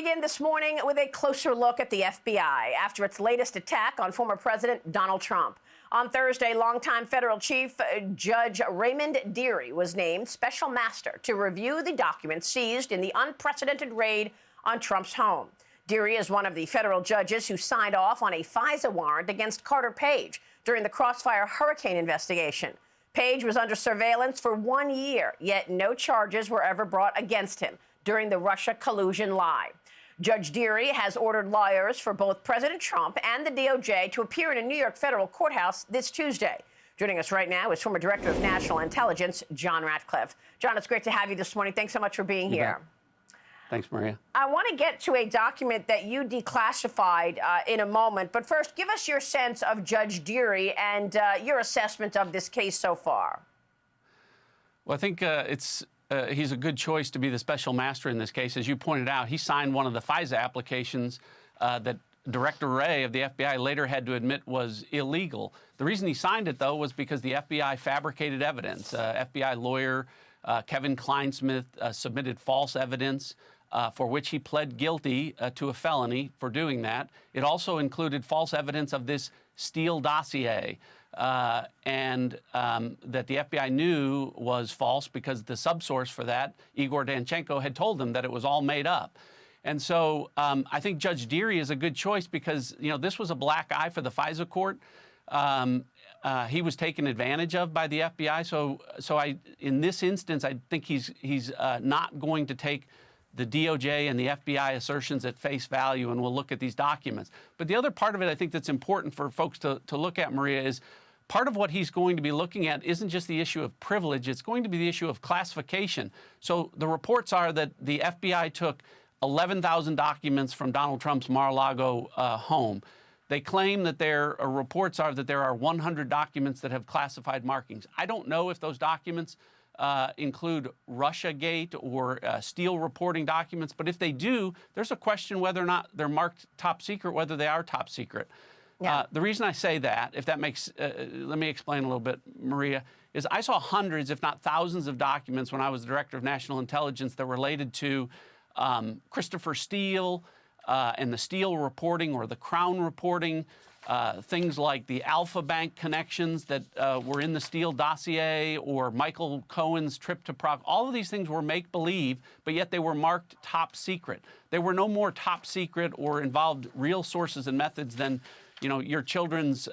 begin this morning with a closer look at the FBI after its latest attack on former President Donald Trump. On Thursday, longtime federal chief Judge Raymond Dearie was named special master to review the documents seized in the unprecedented raid on Trump's home. Dearie is one of the federal judges who signed off on a FISA warrant against Carter Page during the Crossfire hurricane investigation. Page was under surveillance for 1 year, yet no charges were ever brought against him during the Russia collusion lie. Judge Dearie has ordered lawyers for both President Trump and the DOJ to appear in a New York federal courthouse this Tuesday. Joining us right now is former Director of National Intelligence, John Ratcliffe. John, it's great to have you this morning. Thanks so much for being here. Thanks, Maria. I want to get to a document that you declassified in a moment, but first, give us your sense of Judge Dearie and your assessment of this case so far. Well, I think he's a good choice to be the special master in this case. As you pointed out, he signed one of the FISA applications that Director Wray of the FBI later had to admit was illegal. The reason he signed it, though, was because the FBI fabricated evidence. FBI lawyer Kevin Kleinsmith submitted false evidence for which he pled guilty to a felony for doing that. It also included false evidence of this Steele dossier. And that the FBI knew was false because the subsource for that, Igor Danchenko, had told them that it was all made up. And so I think Judge Dearie is a good choice because, you know, this was a black eye for the FISA court. He was taken advantage of by the FBI. So in this instance, I think he's not going to take the DOJ and the FBI assertions at face value, and we'll look at these documents. But the other part of it I think that's important for folks to look at, Maria, is part of what he's going to be looking at isn't just the issue of privilege, it's going to be the issue of classification. So the reports are that the FBI took 11,000 documents from Donald Trump's Mar-a-Lago home. They claim that reports are that there are 100 documents that have classified markings. I don't know if those documents include Russiagate or Steele reporting documents, but if they do, there's a question whether or not they're marked top secret, whether they are top secret. Yeah. The reason I say that, if that makes, let me explain a little bit, Maria, is I saw hundreds, if not thousands of documents when I was Director of National Intelligence that related to Christopher Steele and the Steele reporting or the Crown reporting, things like the Alpha Bank connections that were in the Steele dossier or Michael Cohen's trip to Prague. All of these things were make-believe, but yet they were marked top secret. They were no more top secret or involved real sources and methods than, you know, your children's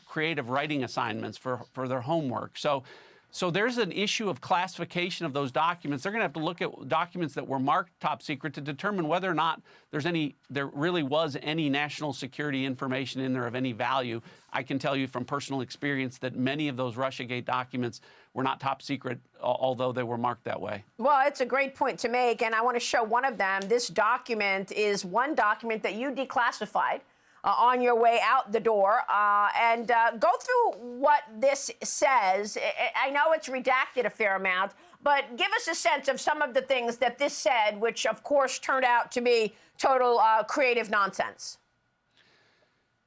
creative writing assignments for their homework. So there's an issue of classification of those documents. They're going to have to look at documents that were marked top secret to determine whether or not there really was any national security information in there of any value. I can tell you from personal experience that many of those Russiagate documents were not top secret, although they were marked that way. Well, it's a great point to make, and I want to show one of them. This document is one document that you declassified on your way out the door, and go through what this says. I know it's redacted a fair amount, but give us a sense of some of the things that this said, which of course turned out to be total creative nonsense.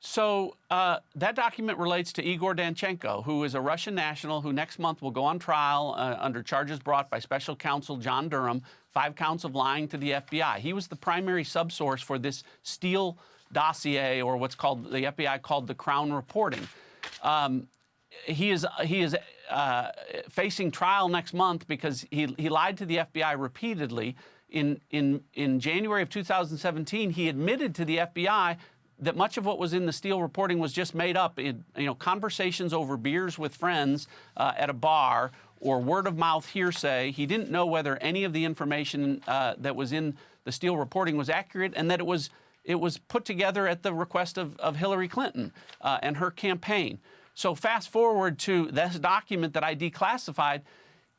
So that document relates to Igor Danchenko, who is a Russian national who next month will go on trial under charges brought by special counsel John Durham, 5 counts of lying to the FBI. He was the primary subsource for this Steele dossier, or what's called the FBI called the Crown reporting. He is facing trial next month because he lied to the FBI repeatedly. In January of 2017, he admitted to the FBI that much of what was in the Steele reporting was just made up. Conversations over beers with friends at a bar or word-of-mouth hearsay. He didn't know whether any of the information that was in the Steele reporting was accurate, and that it was put together at the request of Hillary Clinton and her campaign. So fast forward to this document that I declassified.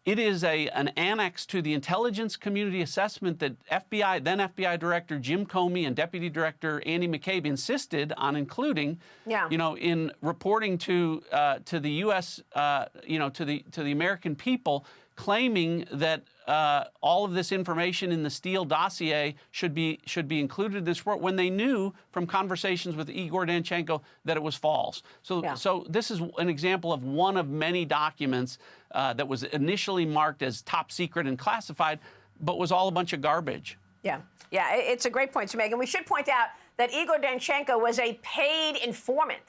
It is an annex to the intelligence community assessment that then FBI Director Jim Comey and Deputy Director Andy McCabe insisted on including, in reporting to the U.S., to the American people, claiming that all of this information in the Steele dossier should be included in this report when they knew from conversations with Igor Danchenko that it was false. So this is an example of one of many documents that was initially marked as top secret and classified, but was all a bunch of garbage. Yeah, yeah, it's a great point to make. And we should point out that Igor Danchenko was a paid informant.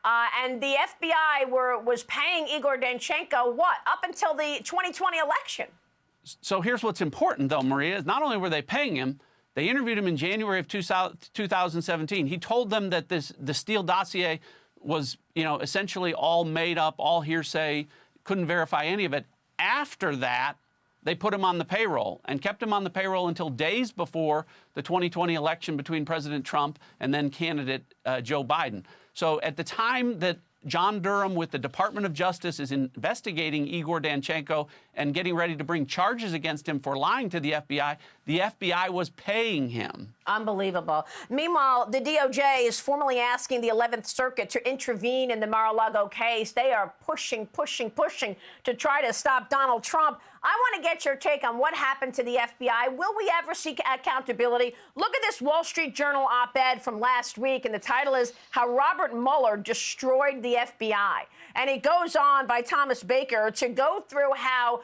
And the FBI was paying Igor Danchenko, what, up until the 2020 election? So here's what's important, though, Maria, is not only were they paying him, they interviewed him in January of 2017. He told them that the Steele dossier was, essentially all made up, all hearsay, couldn't verify any of it. After that, they put him on the payroll and kept him on the payroll until days before the 2020 election between President Trump and then candidate Joe Biden. So at the time that John Durham with the Department of Justice is investigating Igor Danchenko and getting ready to bring charges against him for lying to the FBI was paying him. Unbelievable. Meanwhile, the DOJ is formally asking the 11th Circuit to intervene in the Mar-a-Lago case. They are pushing to try to stop Donald Trump. I want to get your take on what happened to the FBI. Will we ever seek accountability? Look at this Wall Street Journal op-ed from last week, and the title is How Robert Mueller Destroyed the FBI. And it goes on by Thomas Baker to go through how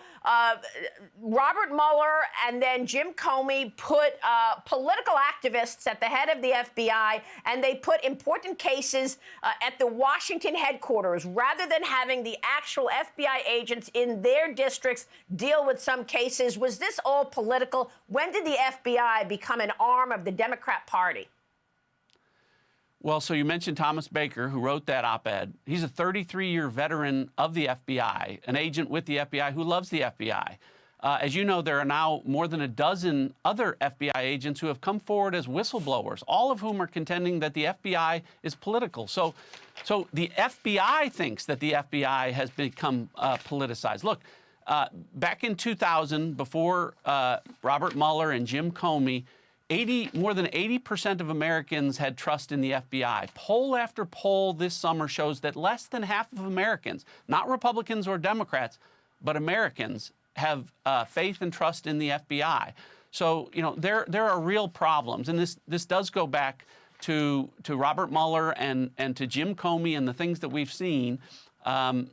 Robert Mueller and then Jim Comey put political activists at the head of the FBI, and they put important cases at the Washington headquarters rather than having the actual FBI agents in their districts deal with some cases. Was this all political? When did the FBI become an arm of the Democrat Party? Well, so you mentioned Thomas Baker, who wrote that op-ed. He's a 33-year veteran of the FBI, an agent with the FBI who loves the FBI. As you know, there are now more than a dozen other FBI agents who have come forward as whistleblowers, all of whom are contending that the FBI is political. So the FBI thinks that the FBI has become politicized. Look, back in 2000, before Robert Mueller and Jim Comey, more than 80% of Americans had trust in the FBI. Poll after poll this summer shows that less than half of Americans, not Republicans or Democrats, but Americans, have faith and trust in the FBI. So, there are real problems. And this does go back to Robert Mueller and to Jim Comey and the things that we've seen.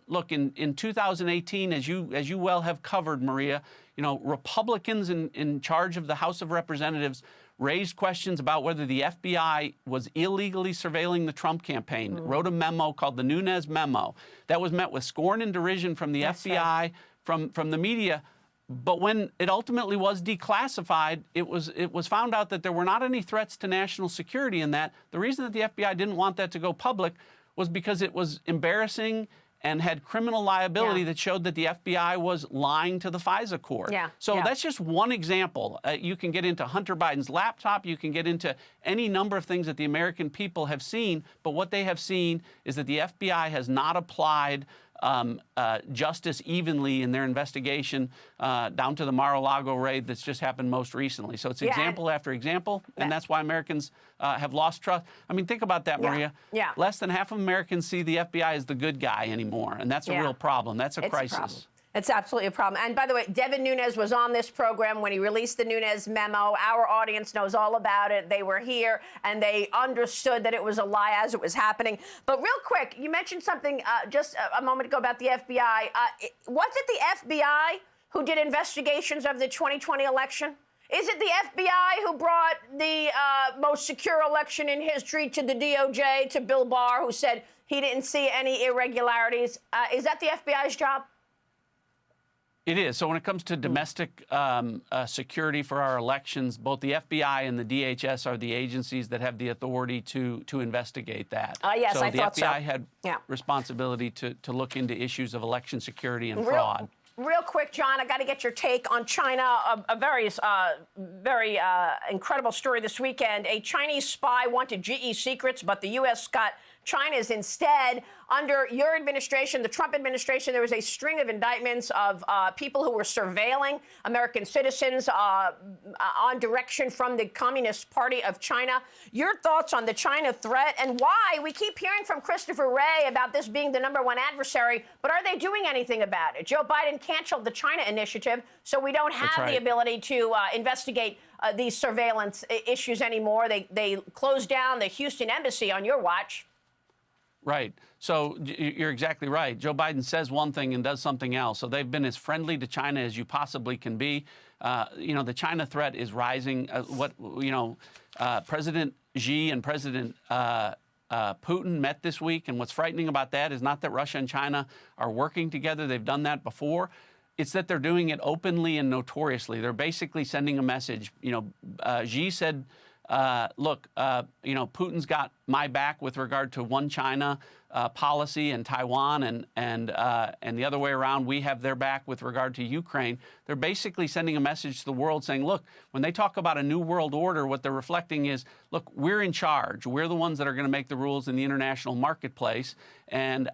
Look, in 2018, as you well have covered, Maria, Republicans in charge of the House of Representatives raised questions about whether the FBI was illegally surveilling the Trump campaign, wrote a memo called the Nunes Memo. That was met with scorn and derision from the FBI, from the media. But when it ultimately was declassified, it was found out that there were not any threats to national security in that. The reason that the FBI didn't want that to go public was because it was embarrassing and had criminal liability that showed that the FBI was lying to the FISA court. So that's just one example. You can get into Hunter Biden's laptop. You can get into any number of things that the American people have seen. But what they have seen is that the FBI has not applied justice evenly in their investigation down to the Mar-a-Lago raid that's just happened most recently. So it's example after example, and that's why Americans have lost trust. I mean, think about that, Maria. Less than half of Americans see the FBI as the good guy anymore, and that's a real problem. That's a crisis. It's absolutely a problem. And by the way, Devin Nunes was on this program when he released the Nunes memo. Our audience knows all about it. They were here, and they understood that it was a lie as it was happening. But real quick, you mentioned something just a moment ago about the FBI. Was it the FBI who did investigations of the 2020 election? Is it the FBI who brought the most secure election in history to the DOJ, to Bill Barr, who said he didn't see any irregularities? Is that the FBI's job? It is. So when it comes to domestic security for our elections, both the FBI and the DHS are the agencies that have the authority to investigate that. Yes, so I thought so. The FBI had responsibility to look into issues of election security and fraud. Real quick, John, I got to get your take on China. A very incredible story this weekend. A Chinese spy wanted GE secrets, but the U.S. got China's instead. Under your administration, the Trump administration, there was a string of indictments of people who were surveilling American citizens on direction from the Communist Party of China. Your thoughts on the China threat and why we keep hearing from Christopher Wray about this being the #1 adversary, but are they doing anything about it? Joe Biden canceled the China initiative, so we don't have the ability to investigate these surveillance issues anymore. They closed down the Houston embassy on your watch. Right. So you're exactly right. Joe Biden says one thing and does something else. So they've been as friendly to China as you possibly can be. The China threat is rising. President Xi and President Putin met this week. And what's frightening about that is not that Russia and China are working together. They've done that before. It's that they're doing it openly and notoriously. They're basically sending a message. Xi said, look, Putin's got my back with regard to one China policy and Taiwan, and the other way around, we have their back with regard to Ukraine. They're basically sending a message to the world saying, look, when they talk about a new world order, what they're reflecting is, look, we're in charge. We're the ones that are going to make the rules in the international marketplace. And,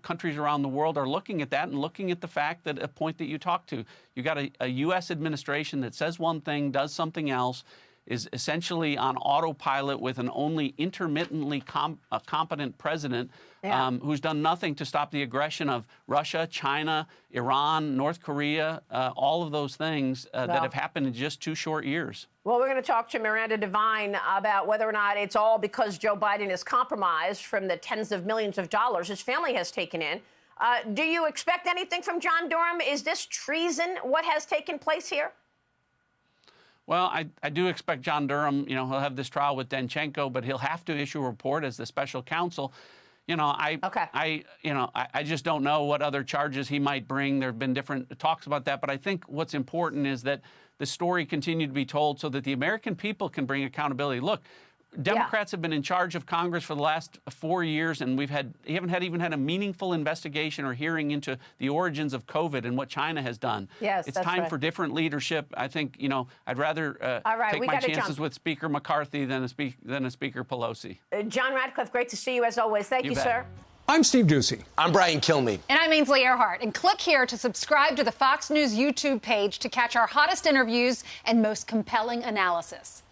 countries around the world are looking at that and looking at the fact that a point that you talked to, you got a U.S. administration that says one thing, does something else, is essentially on autopilot with an only intermittently competent president who's done nothing to stop the aggression of Russia, China, Iran, North Korea, all of those things that have happened in just 2 short years. Well, we're going to talk to Miranda Devine about whether or not it's all because Joe Biden is compromised from the tens of millions of dollars his family has taken in. Do you expect anything from John Durham? Is this treason, what has taken place here? Well, I do expect John Durham, he'll have this trial with Danchenko, but he'll have to issue a report as the special counsel. I just don't know what other charges he might bring. There have been different talks about that. But I think what's important is that the story continue to be told so that the American people can bring accountability. Look, Democrats have been in charge of Congress for the last 4 years, and we haven't even had a meaningful investigation or hearing into the origins of COVID and what China has done. Yes, it's time for different leadership. I think, I'd rather take my chances with Speaker McCarthy than a Speaker Pelosi. John Ratcliffe, great to see you as always. Thank you, sir. I'm Steve Ducey. I'm Brian Kilmeade. And I'm Ainsley Earhart. And click here to subscribe to the Fox News YouTube page to catch our hottest interviews and most compelling analysis.